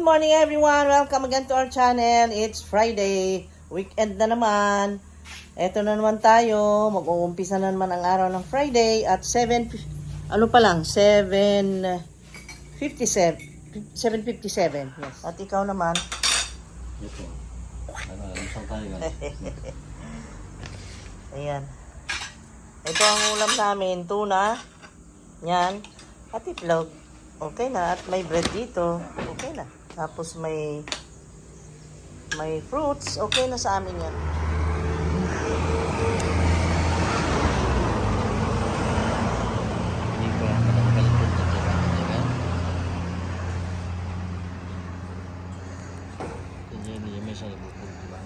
Good morning everyone! Welcome again to our channel. It's Friday. Weekend na naman. Eto na naman tayo. Mag-uumpisa na naman ang araw ng Friday at 7:57. Yes. At ikaw naman. Ito. Alam tayo guys. Ayan. Ito ang ulam namin. Tuna. Yan. At itlog. Okay na. At may bread dito. Okay na. Tapos may fruits. Okay na sa amin yan. Hindi ko lang matanggalipot na diba? Hindi may siya nabukod diba?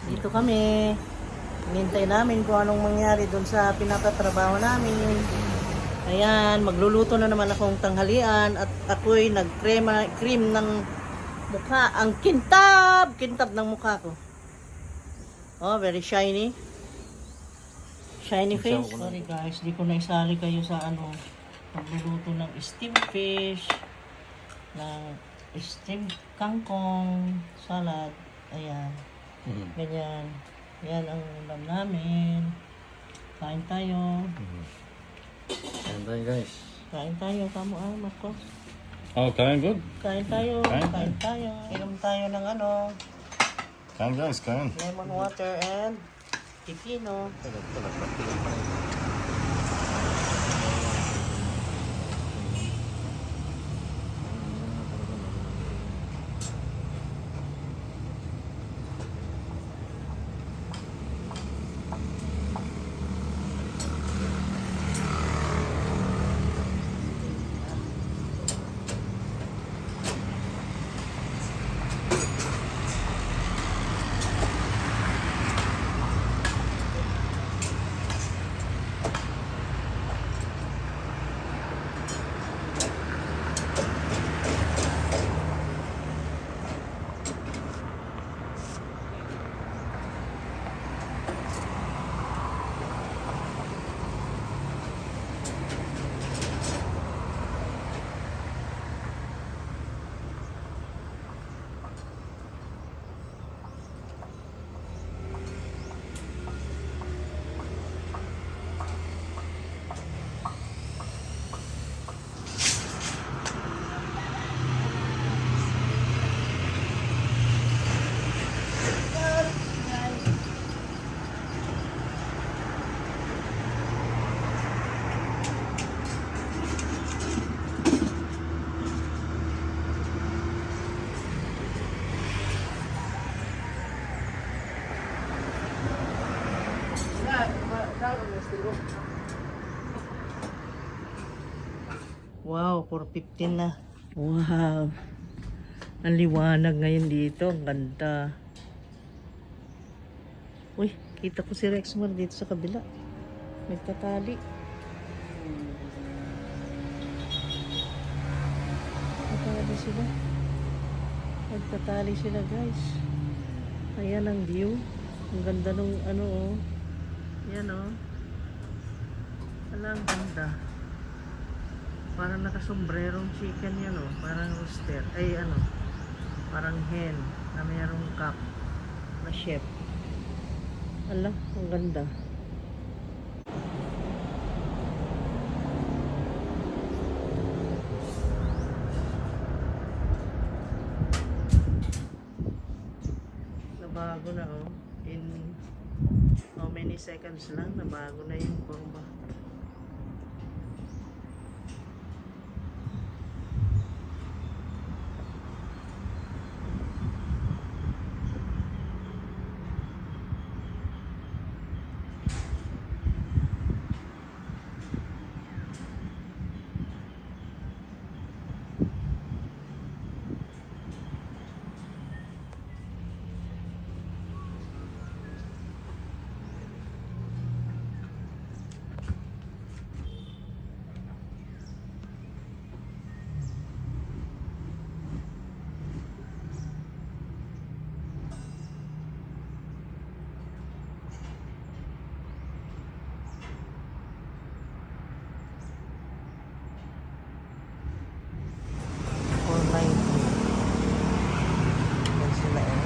Dito kami. Hinintay namin kung anong mangyari doon sa pinakatrabaho namin. Ayan, magluluto na naman akong tanghalian at ako'y cream ng mukha. Ang kintab ng mukha ko. Oh, very shiny. Shiny face. Sorry guys, di ko na isali kayo sa magluluto ng steamed fish, ng steamed kangkong, salad. Ayan. Ganyan. Yan ang ulam namin. Kain tayo. Kain tayo guys. Kain tayo. Kamo Marcos. Oh, kain good? Kain tayo. Kain tayo. Inom tayo ng Kain guys, kain. lemon water and pipino. Wow, 4:15 na. Wow. Ang liwanag ngayon dito. Ang ganda. Uy, kita ko si Rexmar dito sa kabila. Nagtatali. Nagtatali sila. Nagtatali sila guys. Ayan ang view. Ang ganda nung oh. Yan oh. Ang ganda. Parang nakasombrerong chicken yan oh. Parang rooster. Ay parang hen na mayroong cup na chef. Ala, ang ganda. Nabago na oh. in how many seconds lang nabago na yung forma. Sila eh.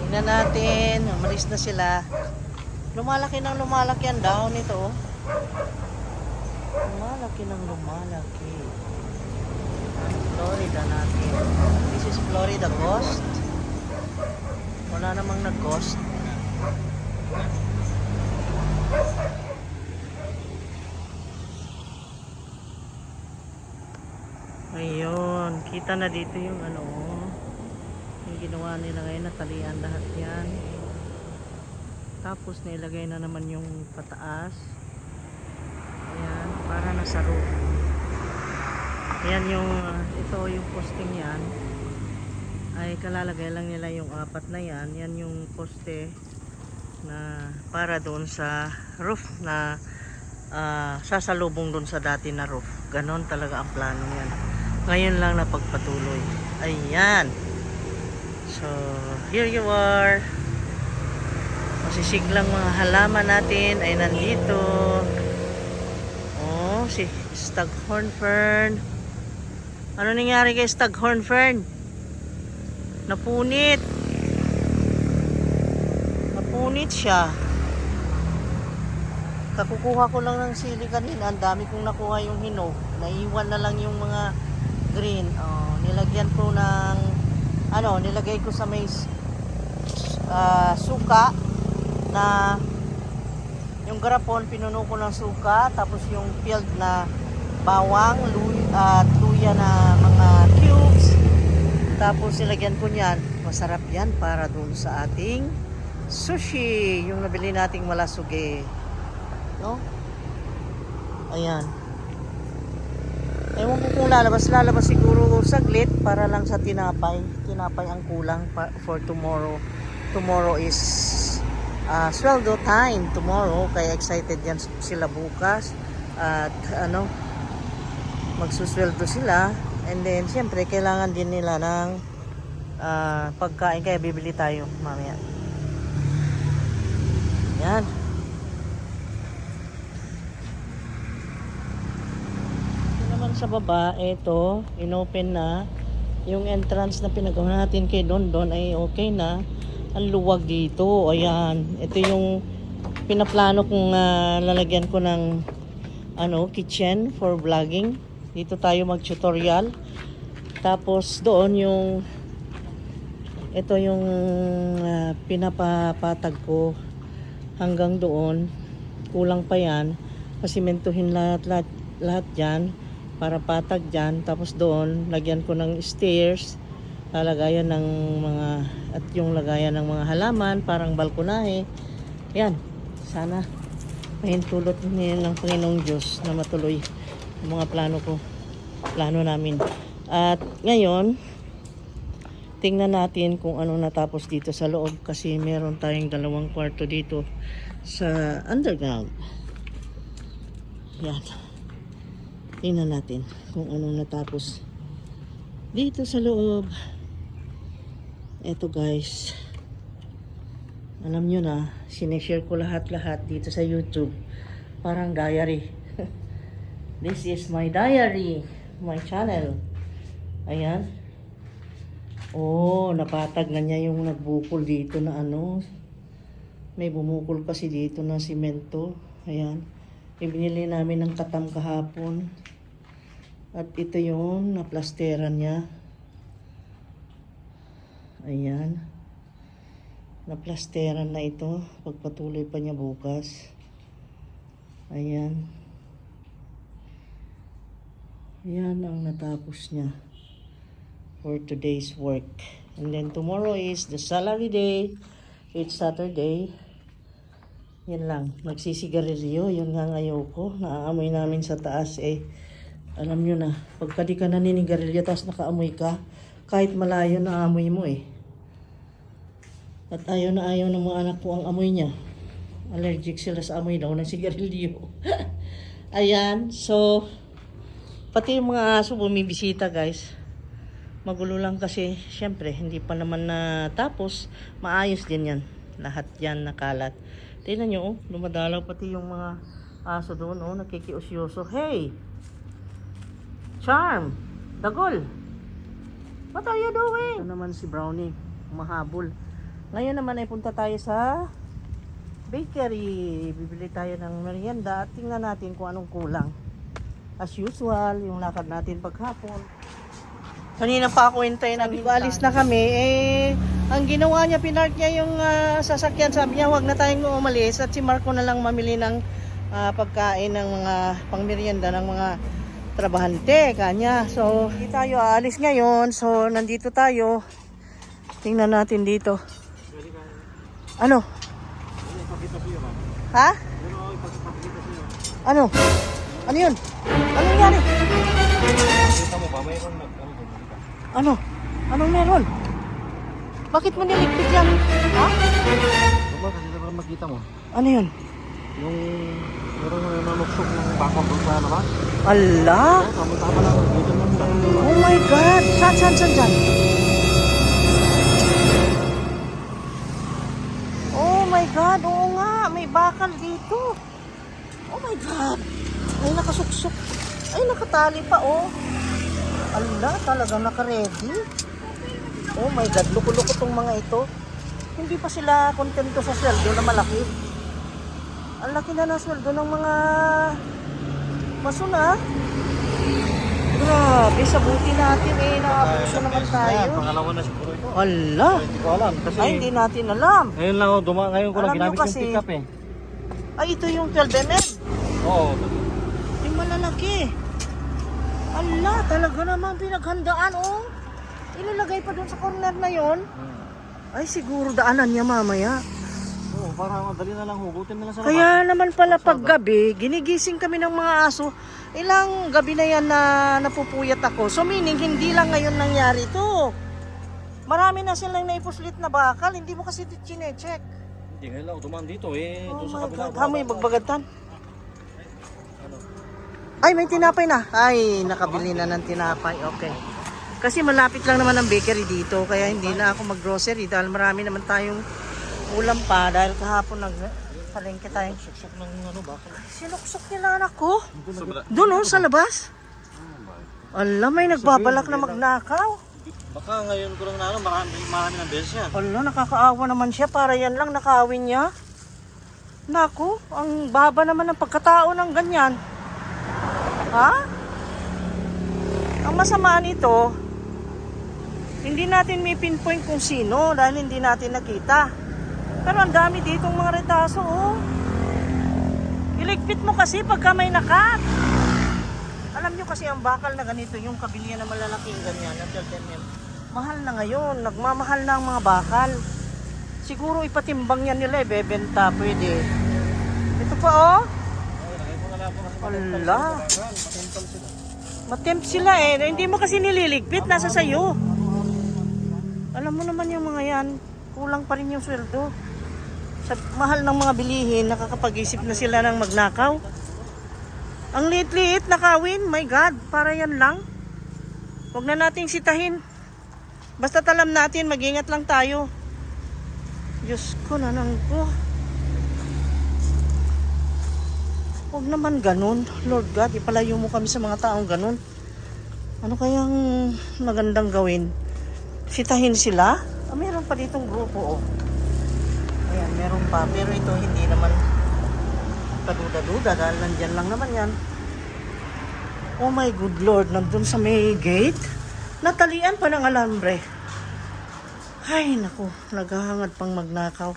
Tingnan natin, umalis na sila. Lumalaki ng lumalaki ang dahon nito. Lumalaki ng lumalaki. Florida natin. This is Florida Ghost. Wala namang nag-ghost. Ayun, kita na dito yung ano, yung ginawa nila ngayon, natalian lahat yan. Tapos nilagay na naman yung pataas. Ayan, para nasa roof. Ayan yung, ito yung posting yan. Ay kalalagay lang nila yung apat na yan. Yan yung poste na para doon sa roof na sasalubong doon sa dati na roof. Ganon talaga ang plano yan. Ngayon lang napagpatuloy. Ayan. So, here you are. Masisiglang mga halaman natin ay nandito. Oh, si Staghorn Fern. Ano nangyari kay Staghorn Fern? Napunit. Napunit siya. Kakukuha ko lang ng sili kanina. Ang dami kong nakuha yung hinog. Naiwan na lang yung mga green. Oh, nilagyan ko ng ano, nilagay ko sa may suka na yung garapon, pinuno ko ng suka, tapos yung peeled na bawang, at luya na mga cubes, tapos nilagyan ko niyan. Masarap yan para dun sa ating sushi, yung nabili nating malasuge, no? Ayan. Ewan ko kung lalabas siguro saglit para lang sa tinapay ang kulang for tomorrow. Tomorrow is sweldo time tomorrow, kaya excited yan sila bukas at ano, magsusweldo sila, and then siyempre kailangan din nila ng pagkain, kaya bibili tayo mamaya. Yan. Ito naman sa baba, ito inopen na yung entrance na pinagawa natin kay Don ay okay na. Ang luwag dito. Ayan. Ito yung pinaplano kong lalagyan ko ng ano, kitchen for vlogging. Dito tayo mag-tutorial. Tapos doon yung ito yung pinapapatag ko hanggang doon. Kulang pa yan. Pasimentuhin lahat dyan para patag dyan. Tapos doon, lagyan ko ng stairs. Lalagayan ng mga at yung lagayan ng mga halaman, parang balkonahe. Yan, sana mahintulot niya ng Panginoong Diyos na matuloy yung mga plano namin. At ngayon, tingnan natin kung ano natapos dito sa loob, kasi meron tayong 2 kwarto dito sa underground. Yan, tingnan natin kung ano natapos dito sa loob. Eto guys, alam nyo na, sineshare ko lahat dito sa YouTube. Parang diary. This is my diary, my channel. Ayan. Oh, napatag na niya yung nagbukol dito na ano. May bumukol kasi dito na simento. Ayan. Ibinili namin ng katam kahapon. At ito yung naplasteran niya. Ayan. Naplasteran na ito. Pagpatuloy pa niya bukas. Ayan. Ayan ang natapos niya for today's work. And then tomorrow is the salary day. It's Saturday. Yan lang. Magsisigarilyo. Yun nga ngayon ko. Naaamoy namin sa taas eh. Alam nyo na. Pagka di ka naninigarilyo tapos nakaamoy ka, kahit malayo naamoy mo eh. At ayaw na ayaw ng mga anak ko ang amoy niya. Allergic sila sa amoy daw ng sigarilyo. Ayan. So, pati yung mga aso bumibisita guys. Magulo lang kasi, syempre, hindi pa naman natapos. Maayos din yan. Lahat yan nakalat. Tingnan nyo, oh, dumadalaw pati yung mga aso doon, oh, nakikiusyoso. Hey! Charm! Dagol! What are you doing? Ito naman si Brownie, mahabol. Ngayon naman ay punta tayo sa bakery. Bibili tayo ng merienda at tingnan natin kung anong kulang. As usual, yung lakad natin paghapon. Kanina pa ako hintay na alis na kami. Eh, ang ginawa niya, pinark niya yung sasakyan. Sabi niya, huwag na tayong umalis. At si Marco na lang mamili ng pagkain ng mga pangmerienda ng mga trabahante kanya. So, hindi tayo aalis ngayon. So, nandito tayo. Tingnan natin dito. Ano? Ha? Ano? Ano yun? Ano nangyari? Kita mo ba, mayroon Ano? Anong meron? Bakit mo niligpit yan? Ha? Diba kasi dapat makita mo? Ano yun? Yung meron na nanuksok ng bakod doon sa labas. Ala! Tama-tama lang. Dito mo muna. Oh my God! Saan dyan? Oh my God! Oo nga! May bakal dito! Oh my God! Ay, nakasuksok. Ay, nakatali pa, oh. Ala, talagang naka-ready. Oh my God, luko-luko tong mga ito. Hindi pa sila kontento sa sweldo na malaki. Ang laki na ng sweldo ng mga mason, ah. Grabe, sa buti natin eh, nakapuso naman tayo. Pangalawa na siguro ito. Ala, Hindi ko alam. Kasi ay hindi natin alam. ngayon lang, ngayon ko lang Alam nyo ginamit yung kasi- pick-up eh. Ay, ito yung 12mm. Oo. Yung malalaki. Ala, talaga naman pinaghandaan, oh. Ilalagay pa dun sa corner na yon. Ay, siguro daanan niya mamaya. Oo, para madali na lang hugutin na lang sa labas. Kaya naman pala pag gabi, ginigising kami ng mga aso. Ilang gabi na yan na napupuyat ako. So meaning, hindi lang ngayon nangyari to. Marami na silang naipuslit na bakal. Hindi mo kasi chinecheck. Hindi ngayon lang, dumaan dito eh. Oh Doon sa my kabila. God. Hamoy, bagbagatan. Ay, may tinapay na. Ay, nakabili na ng tinapay. Okay. Kasi malapit lang naman ang bakery dito. Kaya hindi na ako mag-grocery. Dahil marami naman tayong ulam pa. Dahil kahapon nag-palengke tayo. Suksok ng ano, bakal. Sinuksok nila anak ko. Doon, oh, sa labas. Ala, may nagbabalak na magnakaw. Baka ngayon ko lang na ano, marami ng beses yan. Ala, nakakaawa naman siya. Para yan lang nakawin niya. Naku, ang baba naman ng pagkatao ng ganyan. Ha? Ang masama nito, hindi natin may pinpoint kung sino dahil hindi natin nakita. Pero ang dami ditong mga retaso, oh. Iligpit mo kasi pagka may nakat. Alam nyo kasi ang bakal na ganito, yung kabilihan na malalaking ganyan, na 12mm. Mahal na ngayon, nagmamahal na ang mga bakal. Siguro ipatimbang yan nila, bebenta, pwede. Ito pa, oh. Ala. Matempt sila eh. Hindi mo kasi nililigpit. Nasa sayo. Alam mo naman yung mga yan. Kulang pa rin yung sweldo. Sa mahal ng mga bilihin, nakakapag-isip na sila ng magnakaw. Ang liit-liit nakawin. My God, para yan lang. Huwag na nating sitahin. Basta alam natin, mag-ingat lang tayo. Diyos ko, nanang ko. Huwag naman ganun. Lord God, ipalayo mo kami sa mga taong ganun. Ano kayang magandang gawin? sitahin sila. Meron pa ditong grupo, oh. Ayan, meron pa. Pero ito, hindi naman kaduda-duda dahil nandyan lang naman yan. Oh my good Lord, nandun sa may gate. Natalian pa ng alambre. Ay, naku, naghahangad pang magnakaw.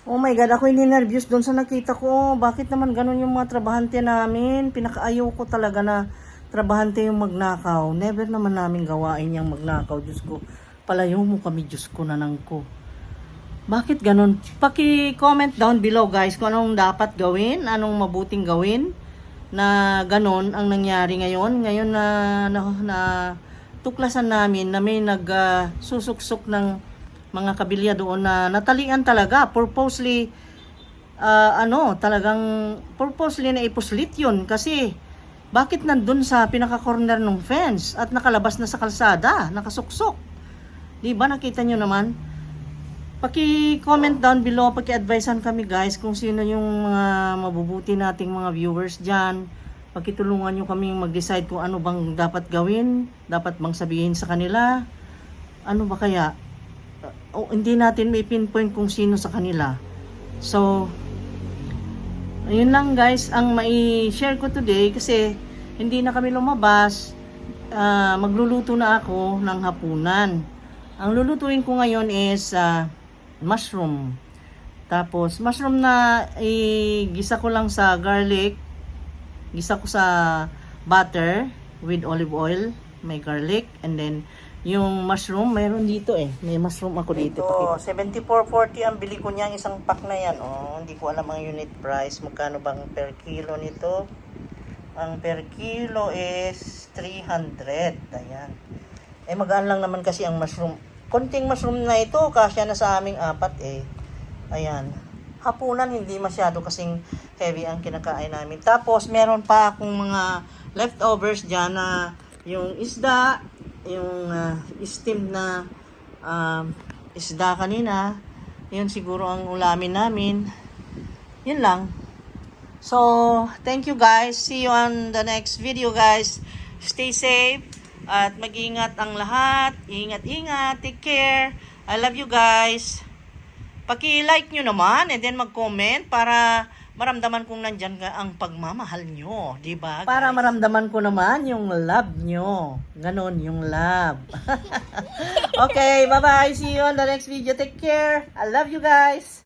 Oh my God, ako nervous doon sa nakita ko. Bakit naman ganun yung mga trabahante namin? Pinakaayaw ko talaga na trabahante yung magnakaw. Never naman namin gawain yung magnakaw. Diyos ko, palayo mo kami, Diyos ko, nanang ko. Bakit ganun? Paki-comment down below guys kung anong dapat gawin, anong mabuting gawin na ganun ang nangyari ngayon. Ngayon na tuklasan namin na may nagsusuksok ng mga kabilya doon na natalian talaga. Purposely, talagang purposely na ipuslit yun. Kasi, bakit nandun sa pinaka-corner ng fence at nakalabas na sa kalsada, nakasuksok? Diba, nakita nyo naman? Paki-comment down below, paki-advisean kami guys kung sino yung mga mabubuti nating mga viewers dyan. Pakitulungan nyo kami mag-decide kung ano bang dapat gawin, dapat bang sabihin sa kanila. Ano ba kaya? Hindi natin may pinpoint kung sino sa kanila. So, ayun lang guys ang mai-share ko today kasi hindi na kami lumabas. Magluluto na ako ng hapunan. Ang lulutuin ko ngayon is mushroom. Tapos, mushroom na gisa ko lang sa garlic. Gisa ko sa butter with olive oil. May garlic. And then, yung mushroom, mayroon dito eh. May mushroom ako dito. Ito, 74.40 ang bili ko niya. Isang pack na yan. Oh, hindi ko alam ang unit price. Magkano bang per kilo nito? Ang per kilo is 300. Ayan. Magaan lang naman kasi ang mushroom. Konting mushroom na ito, kasya na sa aming 4 eh. Ayan. Hapunan, hindi masyado kasing heavy ang kinakain namin. Tapos, meron pa akong mga leftovers dyan na yung isda, yung steamed na isda kanina. Yun siguro ang ulamin namin. Yun lang. So, thank you guys. See you on the next video guys. Stay safe. At mag-ingat ang lahat. Ingat-ingat. Take care. I love you guys. Paki-like nyo naman and then mag-comment para maramdaman kong nandyan ka ang pagmamahal nyo. Diba, guys? Para maramdaman ko naman yung love nyo. Ganon yung love. Okay, bye-bye. See you on the next video. Take care. I love you guys.